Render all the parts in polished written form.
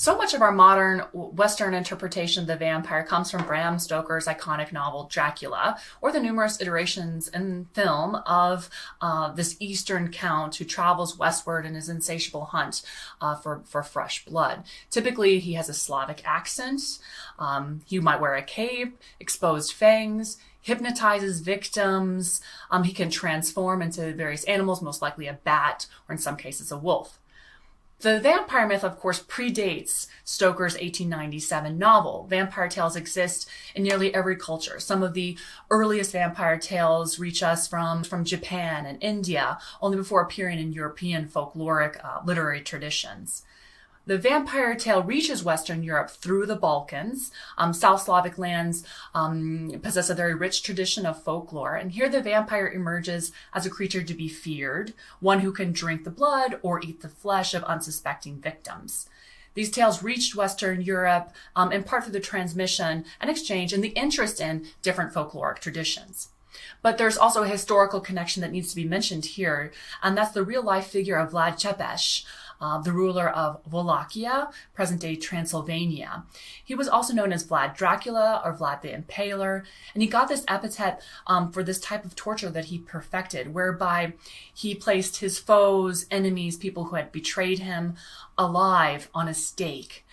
So much of our modern Western interpretation of the vampire comes from Bram Stoker's iconic novel Dracula, or the numerous iterations in film of this Eastern count who travels westward in his insatiable hunt for fresh blood. Typically, he has a Slavic accent. He might wear a cape, exposed fangs, hypnotizes victims. He can transform into various animals, most likely a bat, or in some cases a wolf. The vampire myth, of course, predates Stoker's 1897 novel. Vampire tales exist in nearly every culture. Some of the earliest vampire tales reach us from Japan and India, only before appearing in European folkloric literary traditions. The vampire tale reaches Western Europe through the Balkans. South Slavic lands possess a very rich tradition of folklore, and here the vampire emerges as a creature to be feared, one who can drink the blood or eat the flesh of unsuspecting victims. These tales reached Western Europe in part through the transmission and exchange and the interest in different folkloric traditions. But there's also a historical connection that needs to be mentioned here, and that's the real-life figure of Vlad Tepish, the ruler of Wallachia, present-day Transylvania. He was also known as Vlad Dracula or Vlad the Impaler, and he got this epithet for this type of torture that he perfected, whereby he placed his foes, enemies, people who had betrayed him, alive on a stake,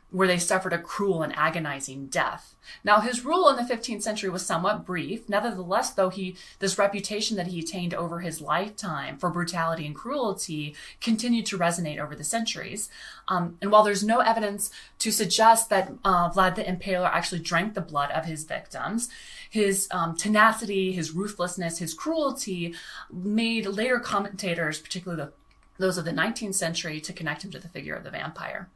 where they suffered a cruel and agonizing death. Now, his rule in the 15th century was somewhat brief. Nevertheless, though, this reputation that he attained over his lifetime for brutality and cruelty continued to resonate over the centuries. And while there's no evidence to suggest that Vlad the Impaler actually drank the blood of his victims, his tenacity, his ruthlessness, his cruelty made later commentators, particularly those of the 19th century, to connect him to the figure of the vampire.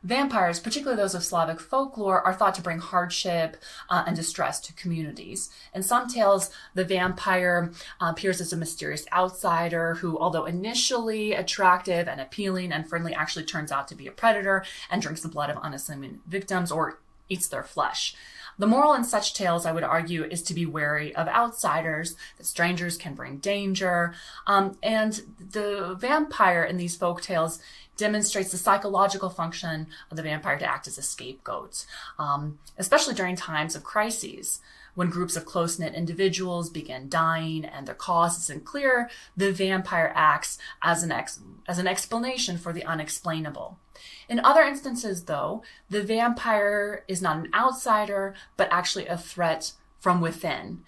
Vampires, particularly those of Slavic folklore, are thought to bring hardship and distress to communities. In some tales, the vampire appears as a mysterious outsider who, although initially attractive and appealing and friendly, actually turns out to be a predator and drinks the blood of unassuming victims or eats their flesh. The moral in such tales, I would argue, is to be wary of outsiders, that strangers can bring danger, and the vampire in these folk tales demonstrates the psychological function of the vampire to act as a scapegoat, especially during times of crises. When groups of close-knit individuals begin dying and their cause isn't clear, the vampire acts as an explanation for the unexplainable. In other instances, though, the vampire is not an outsider, but actually a threat from within.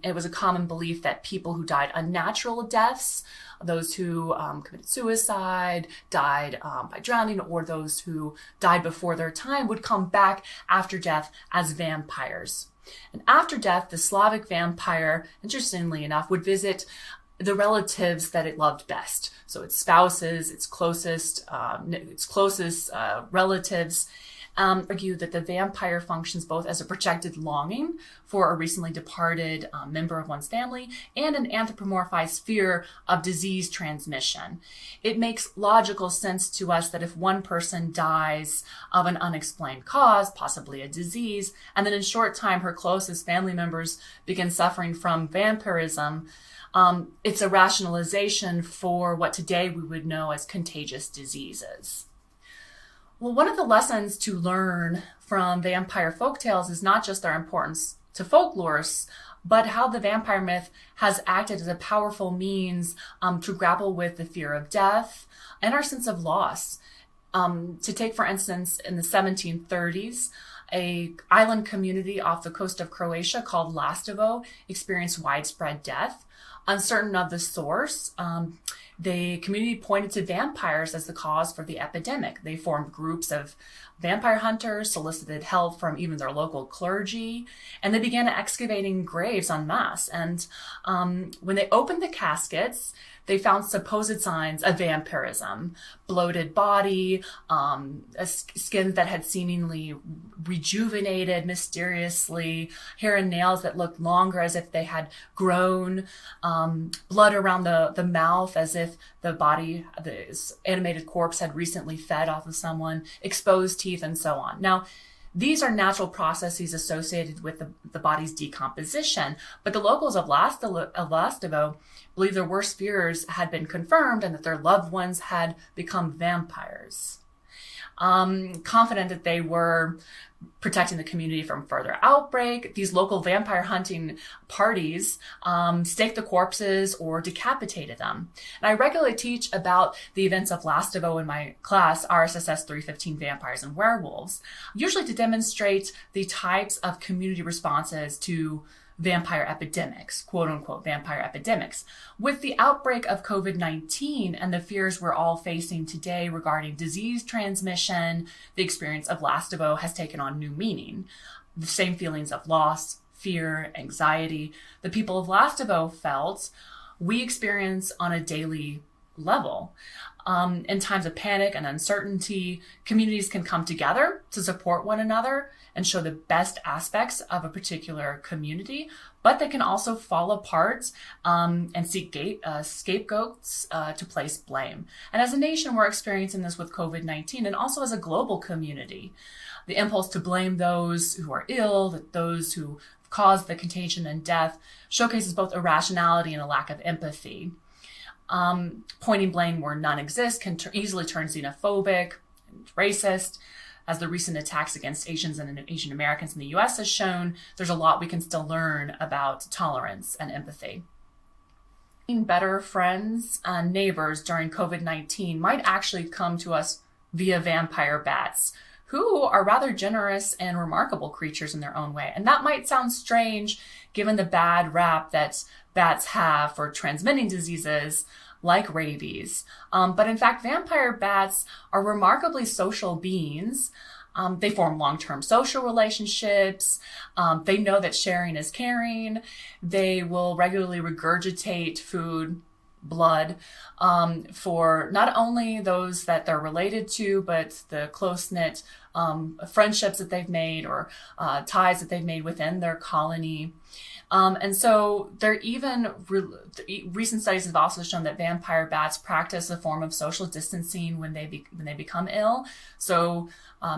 It was a common belief that people who died unnatural deaths, those who committed suicide, died by drowning, or those who died before their time would come back after death as vampires. And after death, the Slavic vampire, interestingly enough, would visit the relatives that it loved best. So its spouses, its closest relatives, argue that the vampire functions both as a projected longing for a recently departed member of one's family and an anthropomorphized fear of disease transmission. It makes logical sense to us that if one person dies of an unexplained cause, possibly a disease, and then in short time her closest family members begin suffering from vampirism, it's a rationalization for what today we would know as contagious diseases. Well, one of the lessons to learn from vampire folktales is not just their importance to folklorists, but how the vampire myth has acted as a powerful means to grapple with the fear of death and our sense of loss. To take, for instance, in the 1730s, an island community off the coast of Croatia called Lastovo experienced widespread death. Uncertain of the source, the community pointed to vampires as the cause for the epidemic. They formed groups of vampire hunters, solicited help from even their local clergy, and they began excavating graves en masse. And when they opened the caskets, they found supposed signs of vampirism: bloated body, a skin that had seemingly rejuvenated mysteriously, hair and nails that looked longer as if they had grown, blood around the mouth as if the animated corpse had recently fed off of someone, exposed teeth, and so on. Now, These are natural processes associated with the body's decomposition, but the locals of Lastovo believe their worst fears had been confirmed and that their loved ones had become vampires. Confident that they were protecting the community from further outbreak, these local vampire hunting parties staked the corpses or decapitated them. And I regularly teach about the events of Lastovo in my class, RSSS 315 Vampires and Werewolves, usually to demonstrate the types of community responses to vampire epidemics, quote unquote vampire epidemics. With the outbreak of COVID-19 and the fears we're all facing today regarding disease transmission, the experience of Lastovo has taken on new meaning. The same feelings of loss, fear, anxiety the people of Lastovo felt, we experience on a daily level. In times of panic and uncertainty, communities can come together to support one another and show the best aspects of a particular community, but they can also fall apart and seek scapegoats to place blame. And as a nation, we're experiencing this with COVID-19 and also as a global community. The impulse to blame those who are ill, those who caused the contagion and death, showcases both irrationality and a lack of empathy. Pointing blame where none exists can easily turn xenophobic and racist. As the recent attacks against Asians and Asian Americans in the US has shown, there's a lot we can still learn about tolerance and empathy. Being better friends and neighbors during COVID-19 might actually come to us via vampire bats, who are rather generous and remarkable creatures in their own way. And that might sound strange given the bad rap that bats have for transmitting diseases like rabies. But in fact, vampire bats are remarkably social beings. They form long-term social relationships. They know that sharing is caring. They will regularly regurgitate food, blood, for not only those that they're related to, but the close-knit friendships that they've made or ties that they've made within their colony. And so recent studies have also shown that vampire bats practice a form of social distancing when they become ill. So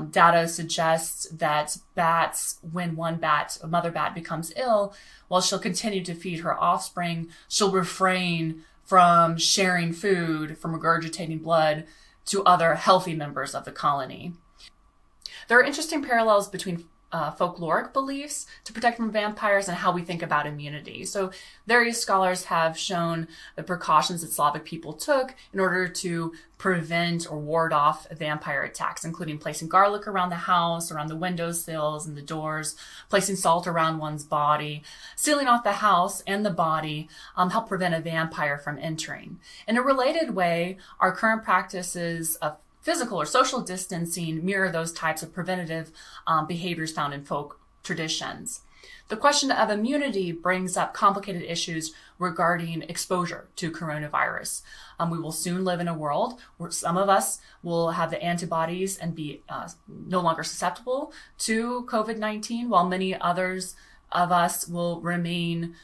data suggests that bats, when a mother bat becomes ill, while she'll continue to feed her offspring, she'll refrain from sharing food, from regurgitating blood to other healthy members of the colony. There are interesting parallels between folkloric beliefs to protect from vampires and how we think about immunity. So various scholars have shown the precautions that Slavic people took in order to prevent or ward off vampire attacks, including placing garlic around the house, around the windowsills and the doors, placing salt around one's body, sealing off the house and the body, help prevent a vampire from entering. In a related way, our current practices of physical or social distancing mirror those types of preventative behaviors found in folk traditions. The question of immunity brings up complicated issues regarding exposure to coronavirus. We will soon live in a world where some of us will have the antibodies and be no longer susceptible to COVID-19, while many others of us will remain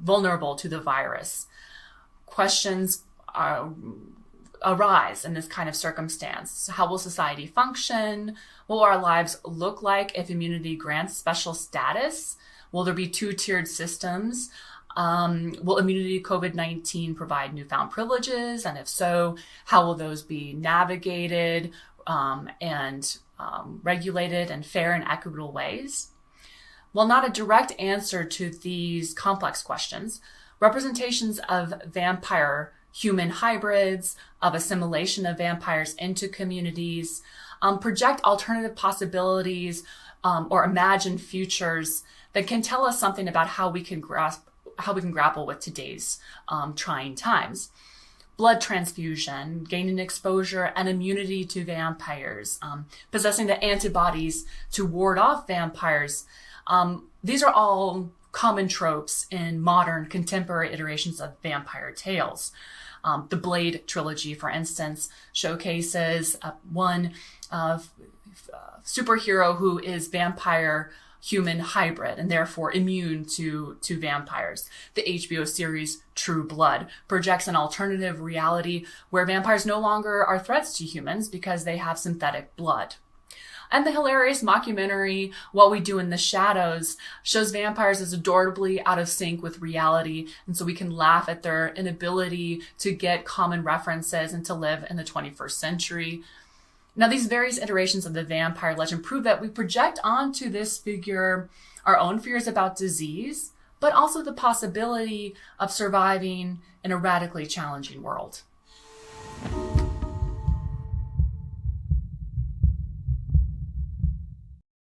vulnerable to the virus. Questions arise in this kind of circumstance. How will society function? What will our lives look like if immunity grants special status? Will there be two-tiered systems? Will immunity to COVID-19 provide newfound privileges? And if so, how will those be navigated and regulated in fair and equitable ways? While not a direct answer to these complex questions, representations of vampire human hybrids, of assimilation of vampires into communities, project alternative possibilities or imagine futures that can tell us something about how we can grapple with today's trying times. Blood transfusion, gaining exposure and immunity to vampires, possessing the antibodies to ward off vampires. These are all common tropes in modern contemporary iterations of vampire tales. The Blade trilogy, for instance, showcases one superhero who is vampire human hybrid and therefore immune to vampires. The HBO series True Blood projects an alternative reality where vampires no longer are threats to humans because they have synthetic blood. And the hilarious mockumentary What We Do in the Shadows shows vampires as adorably out of sync with reality, and so we can laugh at their inability to get common references and to live in the 21st century. Now, these various iterations of the vampire legend prove that we project onto this figure our own fears about disease, but also the possibility of surviving in a radically challenging world.